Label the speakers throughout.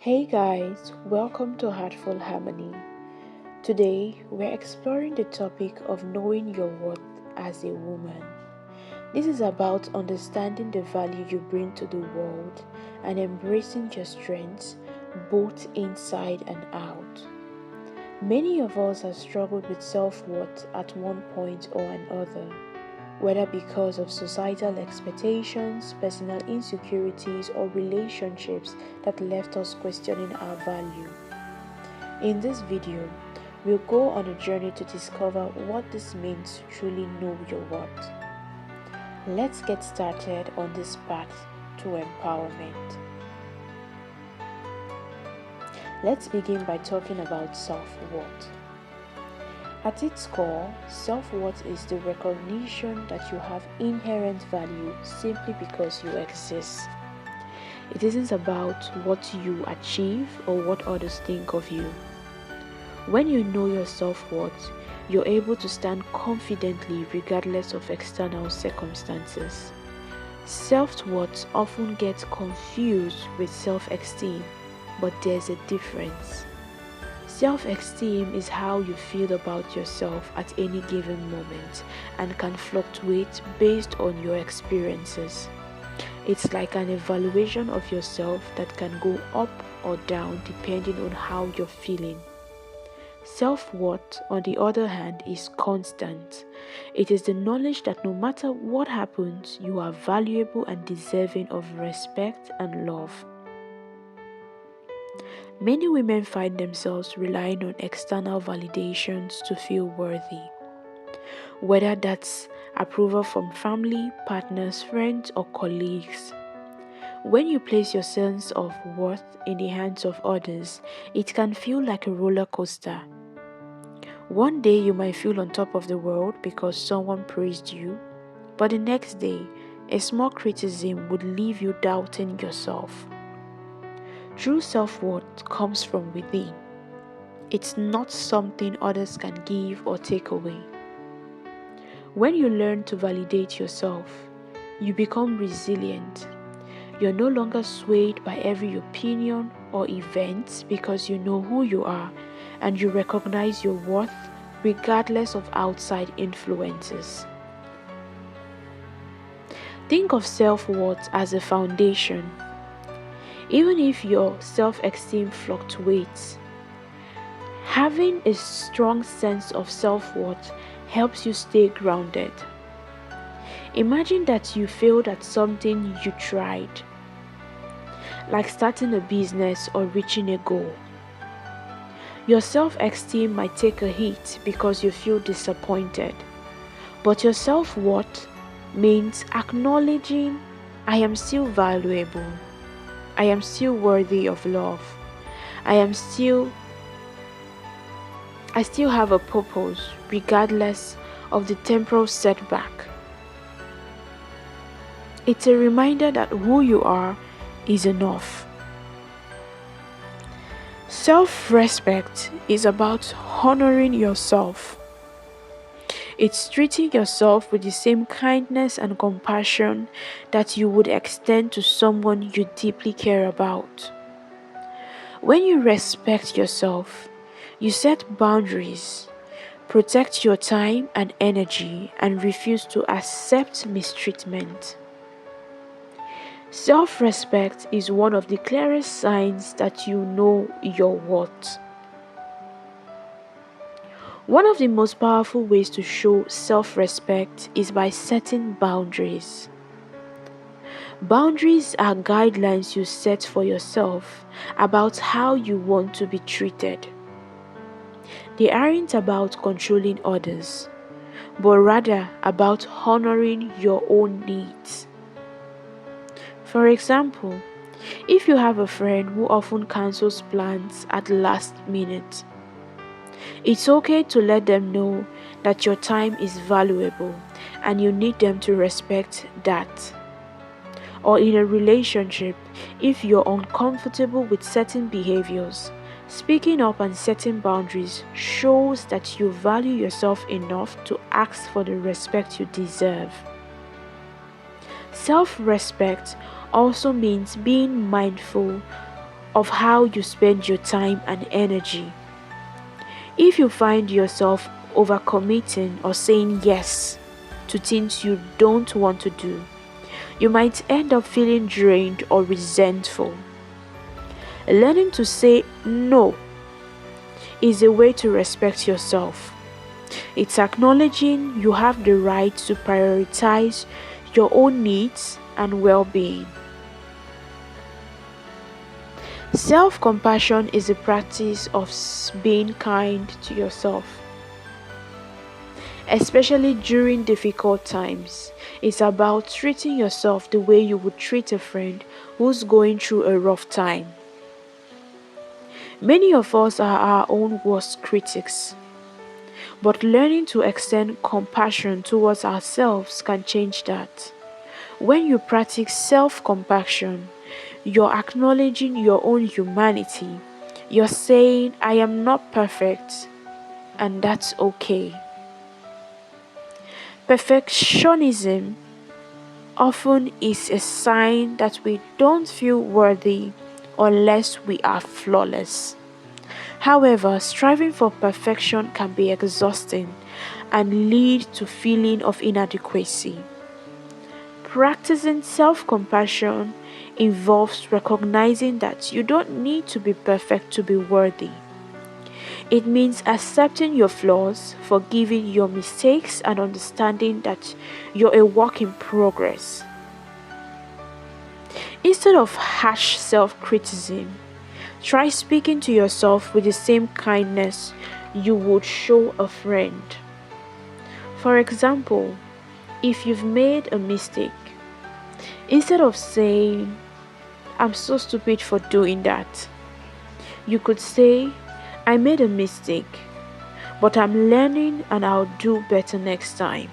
Speaker 1: Hey guys, welcome to Heartful Harmony. Today, we're exploring the topic of knowing your worth as a woman. This is about understanding the value you bring to the world and embracing your strengths both inside and out. Many of us have struggled with self-worth at one point or another, whether because of societal expectations, personal insecurities, or relationships that left us questioning our value. In this video, we'll go on a journey to discover what this means to truly know your worth. Let's get started on this path to empowerment. Let's begin by talking about self-worth. At its core, self-worth is the recognition that you have inherent value simply because you exist. It isn't about what you achieve or what others think of you. When you know your self-worth, you're able to stand confidently regardless of external circumstances. Self-worth often gets confused with self-esteem, but there's a difference. Self-esteem is how you feel about yourself at any given moment and can fluctuate based on your experiences. It's like an evaluation of yourself that can go up or down depending on how you're feeling. Self-worth, on the other hand, is constant. It is the knowledge that no matter what happens, you are valuable and deserving of respect and love. Many women find themselves relying on external validations to feel worthy, whether that's approval from family, partners, friends, or colleagues. When you place your sense of worth in the hands of others, it can feel like a roller coaster. One day you might feel on top of the world because someone praised you, but the next day, a small criticism would leave you doubting yourself. True self-worth comes from within. It's not something others can give or take away. When you learn to validate yourself, you become resilient. You're no longer swayed by every opinion or event because you know who you are and you recognize your worth regardless of outside influences. Think of self-worth as a foundation. Even if your self-esteem fluctuates, having a strong sense of self-worth helps you stay grounded. Imagine that you failed at something you tried, like starting a business or reaching a goal. Your self-esteem might take a hit because you feel disappointed, but your self-worth means acknowledging, I am still valuable. I am still worthy of love. I still have a purpose regardless of the temporal setback. It's a reminder that who you are is enough. Self-respect is about honoring yourself. It's treating yourself with the same kindness and compassion that you would extend to someone you deeply care about. When you respect yourself, you set boundaries, protect your time and energy, and refuse to accept mistreatment. Self-respect is one of the clearest signs that you know your worth. One of the most powerful ways to show self-respect is by setting boundaries. Boundaries are guidelines you set for yourself about how you want to be treated. They aren't about controlling others, but rather about honoring your own needs. For example, if you have a friend who often cancels plans at the last minute, it's okay to let them know that your time is valuable and you need them to respect that. Or in a relationship, if you're uncomfortable with certain behaviors, speaking up and setting boundaries shows that you value yourself enough to ask for the respect you deserve. Self-respect also means being mindful of how you spend your time and energy. If you find yourself overcommitting or saying yes to things you don't want to do, you might end up feeling drained or resentful. Learning to say no is a way to respect yourself. It's acknowledging you have the right to prioritize your own needs and well-being. Self-compassion is a practice of being kind to yourself, especially during difficult times. It's about treating yourself the way you would treat a friend who's going through a rough time. Many of us are our own worst critics, but learning to extend compassion towards ourselves can change that. When you practice self-compassion, you're acknowledging your own humanity. You're saying, I am not perfect, and that's okay. Perfectionism often is a sign that we don't feel worthy unless we are flawless. However, striving for perfection can be exhausting and lead to feeling of inadequacy. Practicing self-compassion involves recognizing that you don't need to be perfect to be worthy. It means accepting your flaws, forgiving your mistakes, and understanding that you're a work in progress. Instead of harsh self-criticism, try speaking to yourself with the same kindness you would show a friend. For example, if you've made a mistake, instead of saying, I'm so stupid for doing that, you could say, I made a mistake, but I'm learning and I'll do better next time.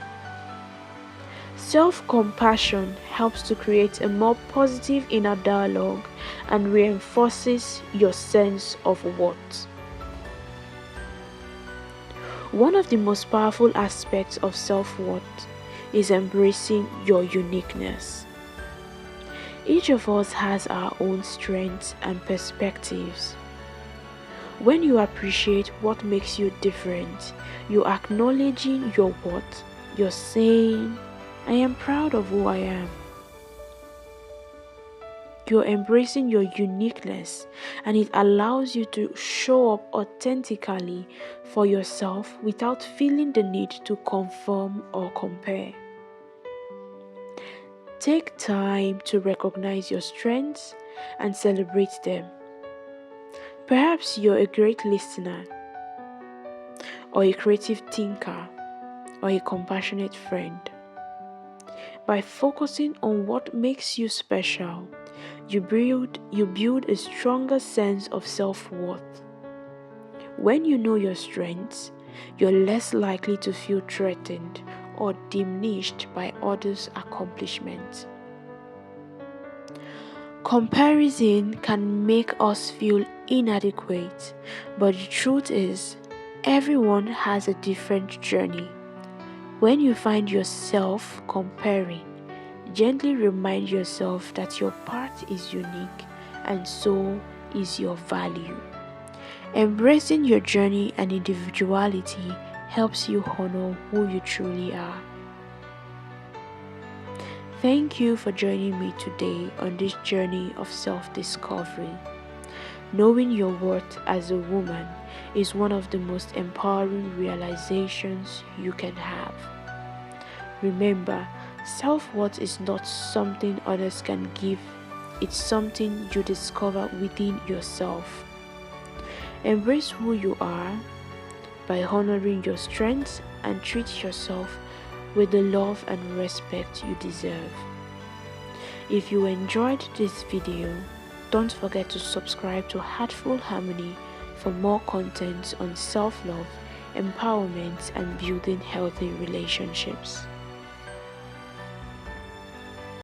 Speaker 1: Self-compassion helps to create a more positive inner dialogue and reinforces your sense of worth. One of the most powerful aspects of self-worth is embracing your uniqueness. Each of us has our own strengths and perspectives. When you appreciate what makes you different, you're acknowledging your worth. You're saying, I am proud of who I am. You're embracing your uniqueness, and it allows you to show up authentically for yourself without feeling the need to conform or compare. Take time to recognize your strengths and celebrate them. Perhaps you're a great listener, or a creative thinker, or a compassionate friend. By focusing on what makes you special, you build a stronger sense of self-worth. When you know your strengths, you're less likely to feel threatened or diminished by others' accomplishments. Comparison can make us feel inadequate, but the truth is, everyone has a different journey. When you find yourself comparing, gently remind yourself that your path is unique and so is your value. Embracing your journey and individuality helps you honor who you truly are. Thank you for joining me today on this journey of self-discovery. Knowing your worth as a woman is one of the most empowering realizations you can have. Remember, self-worth is not something others can give, it's something you discover within yourself. Embrace who you are by honoring your strengths and treat yourself with the love and respect you deserve. If you enjoyed this video, don't forget to subscribe to Heartful Harmony for more content on self-love, empowerment, and building healthy relationships.